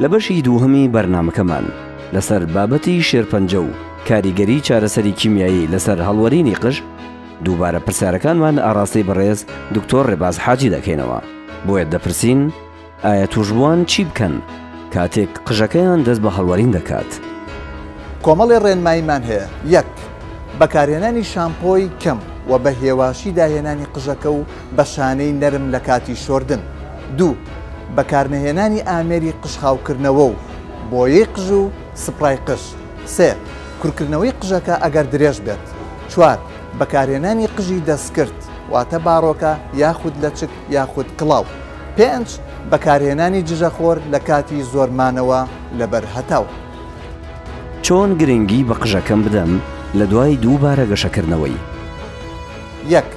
لە بەشی دووهەمی بەرنامەکەمان لەسەر بابەتی شێرپەنجە و کاریگەری چارەسەری کیمیایی لەسەر هەڵوەرینی قژ دووبارە پرسیارەکانمان ئاڕاستی بەڕێز دکتۆر ڕێباز حاجی دەکەینەوە. بۆیە دەپرسین ئایا توشبووان چی بکەن کاتێک قژەکەیان دەست بە هەڵوەرین دەکات؟ کۆمەڵی ڕێنماییمان هەیە. یەک، بەکارهێنانی شامپۆی کەم و بە هێواشی داهێنانی قژەکە و بە شانەی نەرم لە کاتی شۆردن. دوو، بەکارنەهێنانی ئامێری قژخاوکردنەوە و بۆیەی قژ و سپڕای قژ. سێ، کورکردنەوەی قژەکە ئەگەر درێژ بێت. چوار، بەکارهێنانی قژی دەستکرد واتە باڕۆکە یاخود لەچک یاخود کڵاو. پێنج، بەکارهێنانی جژەخۆر لە کاتی زۆرمانەوە لەبەر هەتاو. چۆن گرنگی بە قژەکەم بدەم لە دوای دووبارە گەشەکردنەوەی؟ یەک،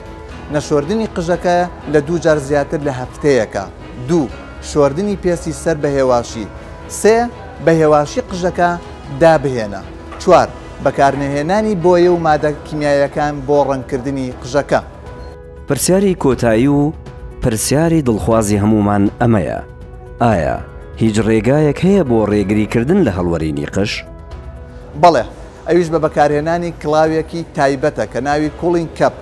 نەشۆردنی قژەکە لە 2 جار زیاتر لە هەفتەیەکە. دوو، شۆردنی پێسی سەر بە هێواشی. سێ، بە هێواشی قژەکە دابهێنە. چوار، بەکارنەهێنانی بۆیە و مادە کیمیایەکان بۆ ڕەنگکردنی قژەکە. پرسیاری کۆتایی و پرسیاری دڵخوازی هەمومان ئەمەیە: ئایا هیچ ڕێگایەک هەیە بۆ ڕێگریکردن لە هەڵوەرینی قژ؟ بەڵێ، ئەویش بە بەکارهێنانی کڵاوێکی تایبەتە کە ناوی کوڵین کەپ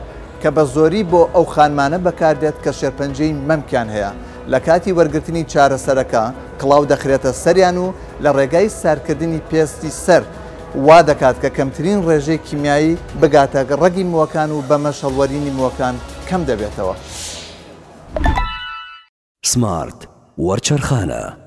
کە بە زۆری بۆ ئەو خانمانە بەکاردێت کە شێرپەنجەی مەمکیان هەیە. لە کاتی وەرگرتنی چارەسەرەکە کڵاو دەخرێتە سەریان و لە ڕێگای سارکردنی پێستی سەر وا دەکات کە کەمترین ڕێژەی کیمیایی بگاتە ڕەگی مووەکان و بەمەش هەڵوەرینی مووەکان کەم دەبێتەوە. سمارت وەرچەرخانە.